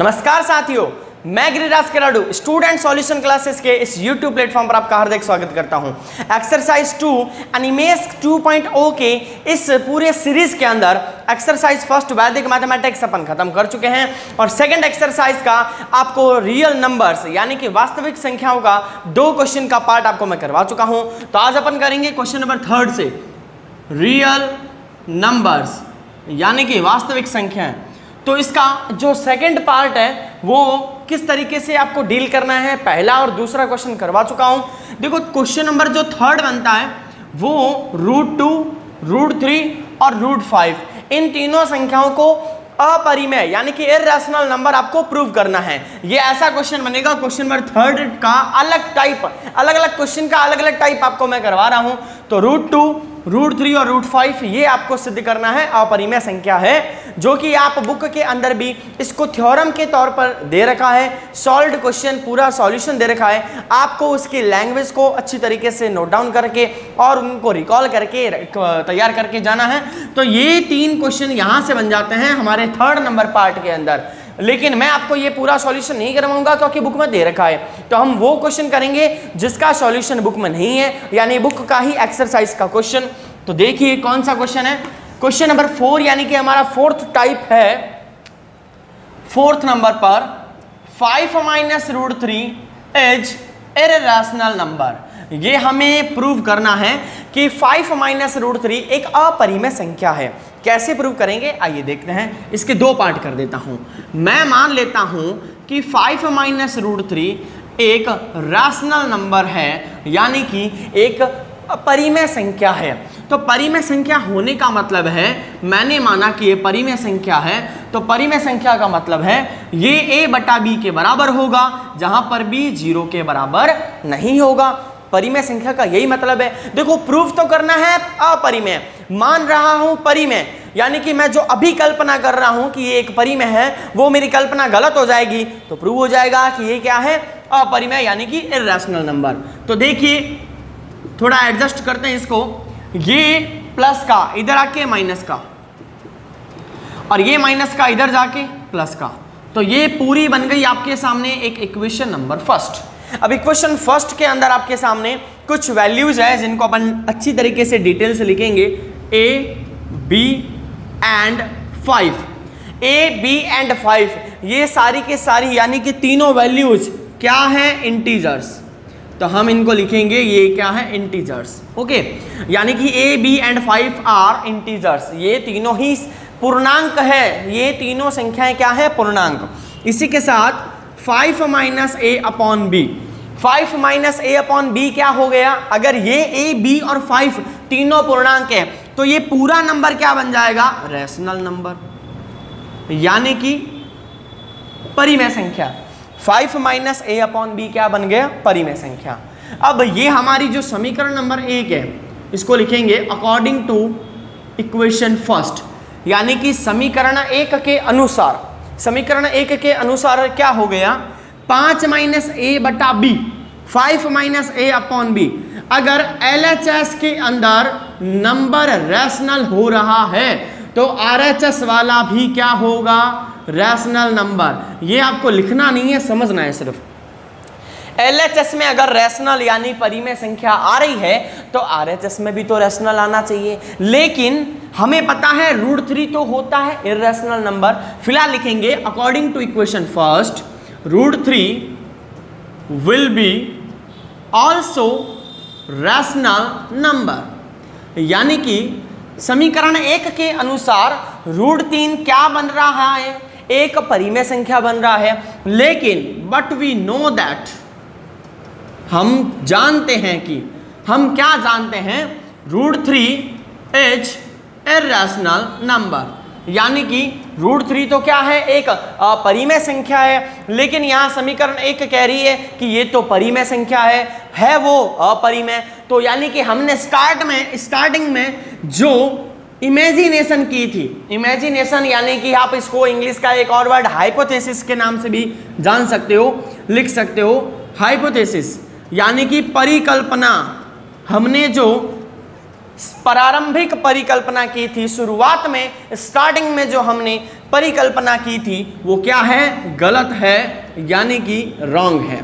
नमस्कार साथियों, मैं गिरिराज केराडू स्टूडेंट सॉल्यूशन क्लासेस के इस YouTube प्लेटफॉर्म पर आपका हार्दिक स्वागत करता हूं। एक्सरसाइज 2 एनिमेस 2.0 के इस पूरे सीरीज के अंदर एक्सरसाइज फर्स्ट वैदिक मैथमेटिक्स अपन खत्म कर चुके हैं और सेकंड एक्सरसाइज का आपको रियल नंबर्स यानी कि वास्तविक संख्याओं का 2 क्वेश्चन का पार्ट आपको मैं करवा चुका हूं। तो आज अपन करेंगे क्वेश्चन नंबर 3 से रियल नंबर्स यानी कि वास्तविक संख्याएं। तो इसका जो सेकंड पार्ट है वो किस तरीके से आपको डील करना है, पहला और दूसरा क्वेश्चन करवा चुका हूं। देखो क्वेश्चन नंबर जो 3 बनता है वो √2, √3 और √5 इन तीनों संख्याओं को अपरिमेय यानी कि इररेशनल नंबर आपको प्रूव करना है। ये ऐसा क्वेश्चन बनेगा। क्वेश्चन नंबर 3 का अलग टाइप, अलग अलग क्वेश्चन का अलग अलग टाइप आपको मैं करवा रहा हूं। तो √2, √3 और √5 ये आपको सिद्ध करना है अपरिमेय संख्या है, जो कि आप बुक के अंदर भी इसको थ्योरम के तौर पर दे रखा है। सॉल्व्ड क्वेश्चन पूरा सॉल्यूशन दे रखा है। आपको उसकी लैंग्वेज को अच्छी तरीके से नोट डाउन करके और उनको रिकॉल करके तैयार करके जाना है। तो ये 3 क्वेश्चन यहाँ से बन जाते हैं हमारे 3rd नंबर पार्ट के अंदर। लेकिन मैं आपको ये पूरा सॉल्यूशन नहीं करवाऊंगा क्योंकि बुक में दे रखा है। तो हम वो क्वेश्चन करेंगे जिसका सॉल्यूशन बुक में नहीं है, यानी बुक का ही एक्सरसाइज का क्वेश्चन। तो देखिए कौन सा क्वेश्चन है। क्वेश्चन नंबर 4 यानी कि हमारा 4th टाइप है। 4th नंबर पर 5 - √3 इज इररेशनल नंबर। ये हमें प्रूव करना है कि 5 - √3 एक अपरिमेय संख्या है। कैसे प्रूव करेंगे आइए देखते हैं। इसके 2 पार्ट कर देता हूं। मैं मान लेता हूं कि 5 - √3 एक रैशनल नंबर है, यानी कि एक परिमेय संख्या है। तो परिमेय संख्या होने का मतलब है, मैंने माना कि ये परिमेय संख्या है, तो परिमेय संख्या का मतलब है ये a/b के बराबर होगा, जहां पर b 0 के बराबर नहीं होगा। परिमेय संख्या का यही मतलब है। देखो प्रूफ तो करना है अपरिमेय, मान रहा हूं परिमेय, यानी कि मैं जो अभी कल्पना कर रहा हूं कि ये एक परिमेय है वो मेरी कल्पना गलत हो जाएगी, तो प्रूव हो जाएगा कि ये क्या है, अपरिमेय यानी कि इररेशनल नंबर। तो देखिए थोड़ा एडजस्ट करते हैं इसको। ये प्लस का इधर आके माइनस का और ये माइनस का इधर जाके प्लस का, तो ये पूरी बन गई आपके सामने एक इक्वेशन नंबर फर्स्ट। अब इक्वेशन फर्स्ट के अंदर आपके सामने कुछ वैल्यूज है जिनको अपन अच्छी तरीके से डिटेल से लिखेंगे। a, b and 5, a, b and 5 ये सारी के सारी यानी कि तीनों वैल्यूज क्या है, इंटीजर्स। तो हम इनको लिखेंगे ये क्या है, इंटीजर्स। ओके, यानी कि a, b and 5 are integers. ये तीनों ही पूर्णांक है, ये तीनों संख्याएं क्या है, पूर्णांक। इसी के साथ 5 - a/b, 5 - a/b क्या हो गया, अगर ये a, b और 5 तीनों पूर्णांक है तो ये पूरा नंबर क्या बन जाएगा, रैशनल नंबर यानी कि परिमेय संख्या। 5 - a/b क्या बन गया, परिमेय संख्या। अब ये हमारी जो समीकरण नंबर 1 है इसको लिखेंगे अकॉर्डिंग टू इक्वेशन फर्स्ट, यानी कि समीकरण 1 के अनुसार। समीकरण 1 के अनुसार क्या हो गया, 5 - a/b, 5 - a/b। अगर LHS के अंदर नंबर रैशनल हो रहा है तो RHS वाला भी क्या होगा, रैशनल नंबर। ये आपको लिखना नहीं है, समझना है सिर्फ। LHS में अगर रैशनल यानी परिमेय संख्या आ रही है तो RHS में भी तो रैशनल आना चाहिए, लेकिन हमें पता है √3 तो होता है इररेशनल नंबर। फिलहाल लिखेंगे according to equation first √3 will be also rational number, यानी कि समीकरण 1 के अनुसार √3 क्या बन रहा है, एक परिमेय संख्या बन रहा है। लेकिन बट वी नो दैट, हम जानते हैं कि, हम क्या जानते हैं, √3 इज इररेशनल नंबर, यानी कि √3 तो क्या है, एक परिमेय संख्या है। लेकिन यहाँ समीकरण 1 कह रही है कि ये तो परिमेय संख्या है वो अपरिमेय। तो यानी कि हमने स्टार्टिंग में जो इमेजिनेशन की थी, इमेजिनेशन यानी कि आप इसको इंग्लिश का एक और वर्ड हाइपोथेसिस के नाम से भी जान सकते हो, लिख सकते हो। हाइपोथेसिस यानी कि परिकल्पना। हमने जो प्रारंभिक परिकल्पना की थी, शुरुआत में स्टार्टिंग में जो हमने परिकल्पना की थी वो क्या है, गलत है, यानी कि रॉन्ग है।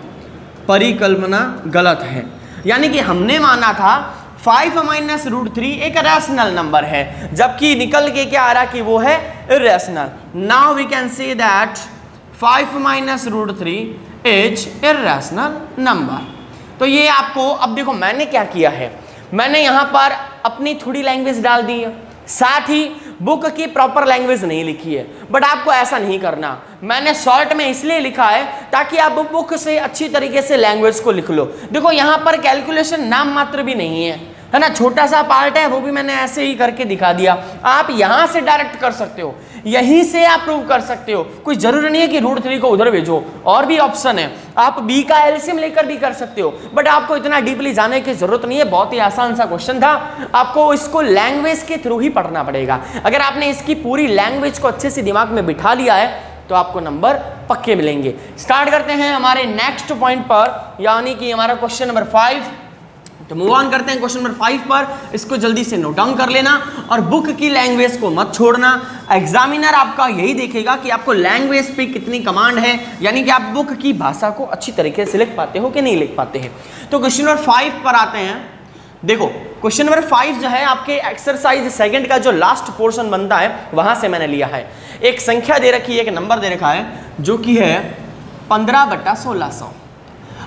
परिकल्पना गलत है, यानी कि हमने माना था 5 - √3 एक रैशनल नंबर है, जबकि निकल के क्या आ रहा कि वो है irrational. Now we can say that 5 - √3 is irrational number. तो ये आपको, अब देखो मैंने क्या किया है, मैंने यहाँ पर अपनी थोड़ी लैंग्वेज डाल दी है, साथ ही बुक की प्रॉपर लैंग्वेज नहीं लिखी है। बट आपको ऐसा नहीं करना, मैंने शॉर्ट में इसलिए लिखा है ताकि आप बुक से अच्छी तरीके से लैंग्वेज को लिख लो। देखो यहाँ पर कैलकुलेशन नाम मात्र भी नहीं है ना, छोटा सा पार्ट है, वो भी मैंने ऐसे ही करके दिखा दिया। आप यहाँ से डायरेक्ट कर सकते हो, यहीं से आप प्रूव कर सकते हो, कोई जरूरी नहीं है कि √3 को उधर भेजो, और भी ऑप्शन है, आप b का एलसीएम लेकर भी कर सकते हो। बट आपको इतना डीपली जाने की जरूरत नहीं है, बहुत ही आसान सा क्वेश्चन था, आपको इसको लैंग्वेज के थ्रू ही पढ़ना पड़ेगा। अगर आपने इसकी पूरी लैंग्वेज को अच्छे से दिमाग में बिठा लिया है तो आपको नंबर पक्के मिलेंगे। स्टार्ट करते हैं हमारे नेक्स्ट पॉइंट पर, यानी कि हमारा क्वेश्चन नंबर 5। तो मूव ऑन करते हैं क्वेश्चन नंबर 5 पर। इसको जल्दी से नोट डाउन कर लेना और बुक की लैंग्वेज को मत छोड़ना। एग्जामिनर आपका यही देखेगा कि आपको लैंग्वेज पे कितनी कमांड है, यानी कि आप बुक की भाषा को अच्छी तरीके से लिख पाते हो कि नहीं लिख पाते हैं। तो क्वेश्चन नंबर 5 पर आते हैं। देखो क्वेश्चन नंबर 5 जो है आपके एक्सरसाइज सेकंड का जो लास्ट पोर्शन बनता है वहां से मैंने लिया है। एक संख्या दे रखी है, एक नंबर दे रखा है जो कि है 15/1600।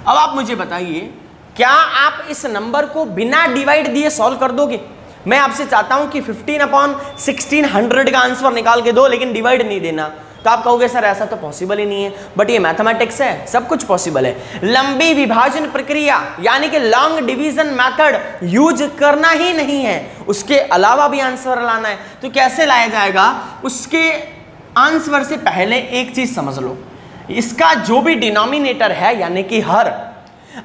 अब आप मुझे बताइए, क्या आप इस नंबर को बिना डिवाइड दिए सॉल्व कर दोगे? मैं आपसे चाहता हूं कि 15/1600 का आंसर निकाल के दो, लेकिन डिवाइड नहीं देना। तो आप कहोगे सर ऐसा तो पॉसिबल ही नहीं है, बट ये मैथमेटिक्स है, सब कुछ पॉसिबल है। लंबी विभाजन प्रक्रिया यानी कि लॉन्ग डिवीजन मेथड यूज करना ही नहीं है, उसके अलावा भी आंसर लाना है। तो कैसे लाया जाएगा? उसके आंसर से पहले एक चीज समझ लो, इसका जो भी डिनोमिनेटर है यानी कि हर,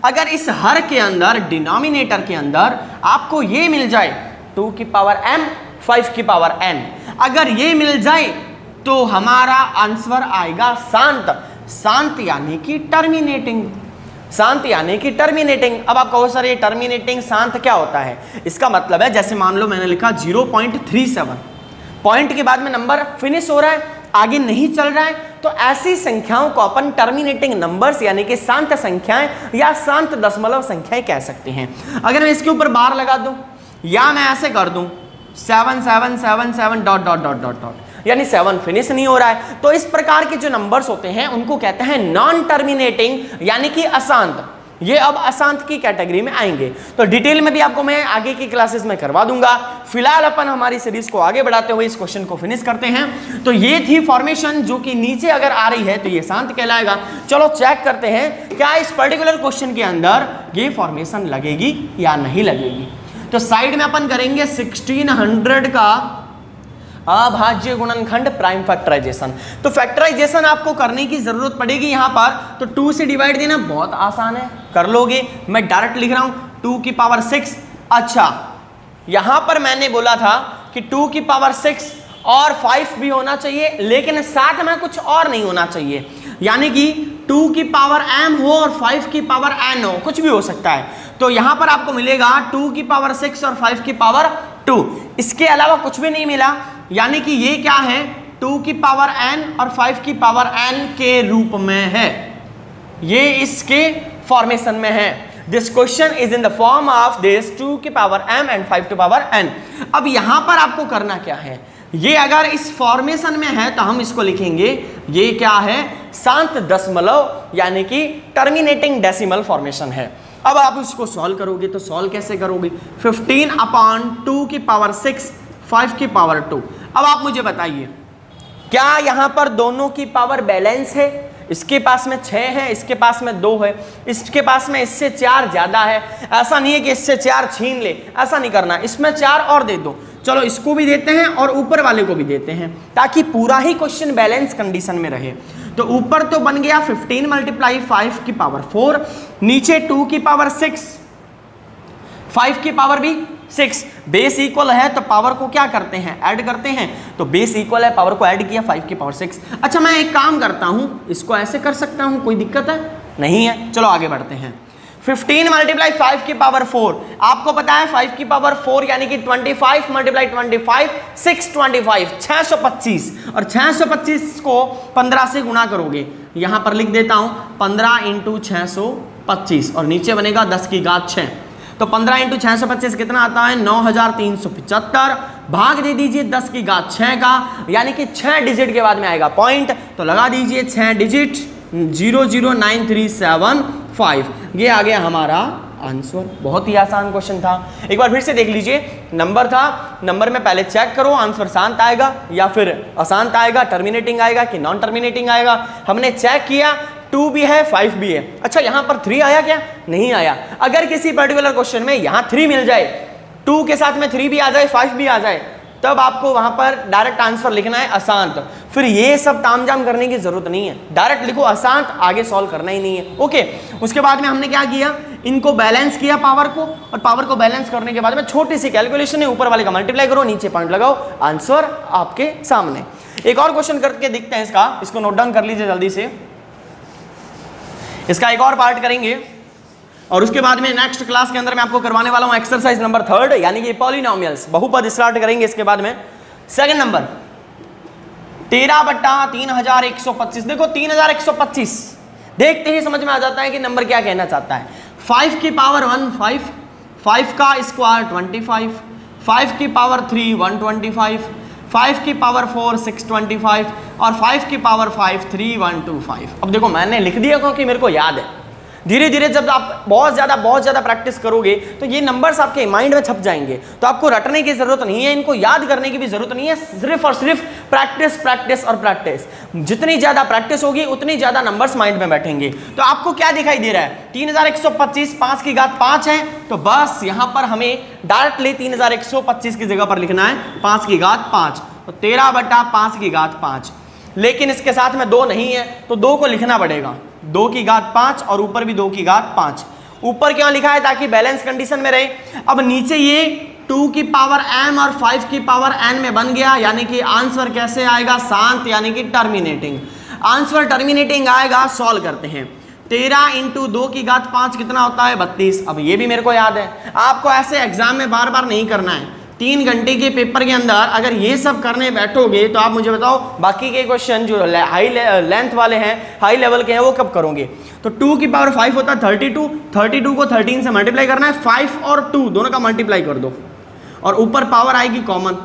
अगर इस हर के अंदर डिनोमिनेटर के अंदर आपको ये मिल जाए 2 की पावर m 5 की पावर n, अगर ये मिल जाए तो हमारा आंसर आएगा शांत। शांत यानी कि टर्मिनेटिंग, शांत यानी कि टर्मिनेटिंग। अब आप कहो सर ये टर्मिनेटिंग शांत क्या होता है? इसका मतलब है जैसे मान लो मैंने लिखा 0.37, पॉइंट के बाद में नंबर फिनिश हो रहा है, आगे नहीं चल रहा है, तो ऐसी संख्याओं को अपन टर्मिनेटिंग नंबर्स यानी कि शांत संख्याएं या शांत दशमलव संख्याएं कह सकते हैं। अगर मैं इसके ऊपर बार लगा दूं या मैं ऐसे कर दूं 7777 dot dot dot dot dot, यानी 7 फिनिश नहीं हो रहा है, तो इस प्रकार के जो नंबर्स होते हैं उनको कहते हैं नॉन टर्मिनेटिंग यानी कि अशांत। ये अब अशांत की कैटेगरी में आएंगे। तो डिटेल में भी आपको मैं आगे की क्लासेस में करवा दूंगा। फिलहाल अपन हमारी सीरीज को आगे बढ़ाते हुए इस क्वेश्चन को फिनिश करते हैं। तो ये थी फॉर्मेशन जो कि नीचे अगर आ रही है तो ये शांत कहलाएगा। चलो चेक करते हैं क्या इस पर्टिकुलर क्वेश्चन के अंदर ये फॉर्मेशन लगेगी या नहीं लगेगी। तो साइड में अपन करेंगे 1600 का अभाज्य गुणनखंड प्राइम फैक्टराइजेशन। तो फैक्टराइजेशन आपको करने की जरूरत पड़ेगी यहाँ पर, तो 2 से डिवाइड देना बहुत आसान है, कर लोगे। मैं डायरेक्ट लिख रहा हूँ 2 की पावर 6। अच्छा यहाँ पर मैंने बोला था कि 2 की पावर 6 और 5 भी होना चाहिए, लेकिन साथ में कुछ और नहीं होना चाहिए, यानी कि 2 की पावर m हो और 5 की पावर n हो, कुछ भी हो सकता है। तो यहाँ पर आपको मिलेगा 2 की पावर 6 और 5 की पावर 2, इसके अलावा कुछ भी नहीं मिला, यानी कि ये क्या है 2 की पावर n और 5 की पावर n के रूप में है, ये इसके फॉर्मेशन में है। This question is in the form of this 2 की पावर m एंड 5 की पावर n। अब यहां पर आपको करना क्या है, ये अगर इस फॉर्मेशन में है तो हम इसको लिखेंगे ये क्या है शांत दशमलव यानी कि टर्मिनेटिंग डेसिमल फॉर्मेशन है। अब आप इसको सॉल्व करोगे तो सॉल्व कैसे करोगे? 15/2 की पावर 6 5 की पावर 2। अब आप मुझे बताइए क्या यहां पर दोनों की पावर बैलेंस है? इसके पास में 6 है, इसके पास में 2 है, इसके पास में इससे 4 ज्यादा है। ऐसा नहीं है कि इससे 4 छीन ले, ऐसा नहीं करना, इसमें 4 और दे दो। चलो इसको भी देते हैं और ऊपर वाले को भी देते हैं ताकि पूरा ही क्वेश्चन बैलेंस कंडीशन में रहे। तो ऊपर तो बन गया 15 × 5 की पावर 4, नीचे 2 की पावर 6 5 की पावर भी 6, बेस इक्वल है तो पावर को क्या करते हैं ऐड करते हैं, तो बेस इक्वल है पावर को ऐड किया 5 की पावर 6। अच्छा मैं एक काम करता हूं, इसको ऐसे कर सकता हूं, कोई दिक्कत है? नहीं है। चलो आगे बढ़ते हैं। 15 मल्टीप्लाई 5 की पावर 4, आपको पता है 5 की पावर 4 यानी कि 25 मल्टीप्लाई 25 625 625, और 625 को 15 से गुणा करोगे, यहां पर लिख देता हूं 15 इंटू 625 और नीचे बनेगा 10 की घात 6। तो 15 इंटू 625 कितना आता है 9375, भाग दे दीजिए 10 की घात 6 का, यानी कि 6 डिजिट के बाद में आएगा पॉइंट, तो लगा दीजिए 6 डिजिट 009375, ये आ गया हमारा आंसर। बहुत ही आसान क्वेश्चन था, एक बार फिर से देख लीजिए। नंबर था, नंबर में पहले चेक करो आंसर शांत आएगा या फिर अशांत आएगा, टर्मिनेटिंग आएगा कि नॉन टर्मिनेटिंग आएगा। हमने चेक किया 2 भी है 5 भी है। अच्छा यहाँ पर 3 आया क्या? नहीं आया। अगर किसी पर्टिकुलर क्वेश्चन में यहाँ 3 मिल जाए, 2 के साथ में 3 भी आ जाए 5 भी आ जाए, तब आपको वहां पर डायरेक्ट आंसर लिखना है अशांत। फिर ये सब तामझाम करने की जरूरत नहीं है, डायरेक्ट लिखो अशांत, आगे सॉल्व करना ही नहीं है। ओके, उसके बाद में हमने क्या किया, इनको बैलेंस किया पावर को, और पावर को बैलेंस करने के बाद में छोटी सी कैलकुलेशन है, ऊपर वाले का मल्टीप्लाई करो, नीचे पॉइंट लगाओ, आंसर आपके सामने। एक और क्वेश्चन करके देखते हैं इसका, इसको नोट डाउन कर लीजिए जल्दी से। इसका एक और पार्ट करेंगे और उसके बाद में नेक्स्ट क्लास के अंदर मैं आपको करवाने वाला हूं एक्सरसाइज नंबर 3, यानी कि पॉलिनोमियल्स, बहुपद स्टार्ट करेंगे। इसके बाद में सेकंड नंबर 13/3125। देखो 3125 देखते ही समझ में आ जाता है कि नंबर क्या कहना चाहता है। 5 की पावर 1 5, 5 का स्क्वायर 25, 5 की पावर 3 125, 5 की पावर 4 625 और 5 की पावर 5 3125। अब देखो मैंने लिख दिया क्योंकि मेरे को याद है। धीरे धीरे जब आप बहुत ज़्यादा प्रैक्टिस करोगे तो ये नंबर्स आपके माइंड में छप जाएंगे, तो आपको रटने की जरूरत नहीं है, इनको याद करने की भी जरूरत नहीं है, सिर्फ और सिर्फ प्रैक्टिस प्रैक्टिस और प्रैक्टिस। जितनी ज़्यादा प्रैक्टिस होगी उतनी ज़्यादा नंबर्स माइंड में बैठेंगे। तो आपको क्या दिखाई दे रहा है, 3125 5 की घात 5 है, तो बस यहाँ पर हमें डायरेक्टली 3125 की जगह पर लिखना है 5 की घात 5, तो 13/5 की घात 5। लेकिन इसके साथ में 2 नहीं है तो 2 को लिखना पड़ेगा, 2 की घात 5 और ऊपर भी 2 की घात 5। ऊपर क्यों लिखा है, ताकि बैलेंस कंडीशन में रहे। अब नीचे ये 2 की पावर m और 5 की पावर n में बन गया, यानी कि आंसर कैसे आएगा, शांत, यानी कि टर्मिनेटिंग। आंसर टर्मिनेटिंग आएगा, सॉल्व करते हैं। 13 इंटू 2 की घात 5 कितना होता है 32। अब ये भी मेरे को याद है, आपको ऐसे एग्जाम में बार बार नहीं करना है। 3 घंटे के पेपर के अंदर अगर ये सब करने बैठोगे तो आप मुझे बताओ बाकी के क्वेश्चन जो हाई लेंथ वाले हैं, हाई लेवल के हैं, वो कब करोगे। तो 2 की पावर 5 होता है 32, 32 को 13 से मल्टीप्लाई करना है, 5 और 2 दोनों का मल्टीप्लाई कर दो और ऊपर पावर आएगी कॉमन।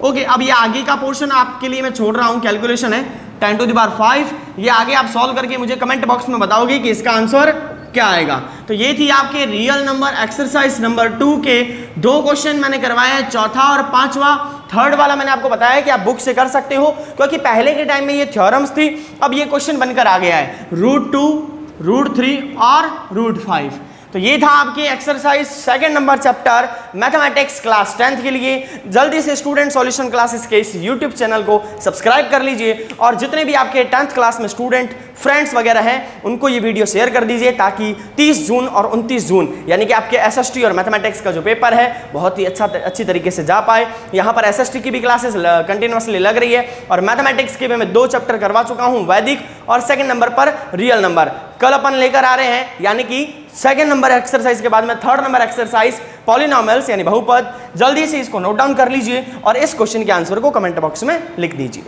ओके, अब ये आगे का पोर्शन आपके लिए मैं छोड़ रहा हूँ, कैलकुलेशन है 10⁵। ये आगे आप सॉल्व करके मुझे कमेंट बॉक्स में बताओगे कि इसका आंसर क्या आएगा। तो ये थी आपके रियल नंबर एक्सरसाइज नंबर 2 के 2 क्वेश्चन मैंने करवाए हैं, चौथा और पांचवा। थर्ड वाला मैंने आपको बताया कि आप बुक से कर सकते हो, क्योंकि पहले के टाइम में ये थ्योरम्स थी, अब ये क्वेश्चन बनकर आ गया है √2, √3 और √5। तो ये था आपके exercise second number chapter mathematics class 10th के लिए। जल्दी से स्टूडेंट सॉल्यूशन क्लासेस के इस यूट्यूब चैनल को सब्सक्राइब कर लीजिए और जितने भी आपके 10th क्लास में स्टूडेंट फ्रेंड्स वगैरह हैं उनको ये वीडियो शेयर कर दीजिए, ताकि 30 जून और 29 जून यानी कि आपके SST और मैथमेटिक्स का जो पेपर है बहुत ही अच्छी तरीके से जा पाए। यहाँ पर SST की भी क्लासेस कंटिन्यूसली लग रही है और मैथमेटिक्स के भी मैं 2 चैप्टर करवा चुका हूँ, वैदिक और सेकंड नंबर पर रियल नंबर। कल अपन लेकर आ रहे हैं, यानी कि सेकंड नंबर एक्सरसाइज के बाद में थर्ड नंबर एक्सरसाइज पॉलिनोमियल्स यानी बहुपद। जल्दी से इसको नोट डाउन कर लीजिए और इस क्वेश्चन के आंसर को कमेंट बॉक्स में लिख दीजिए।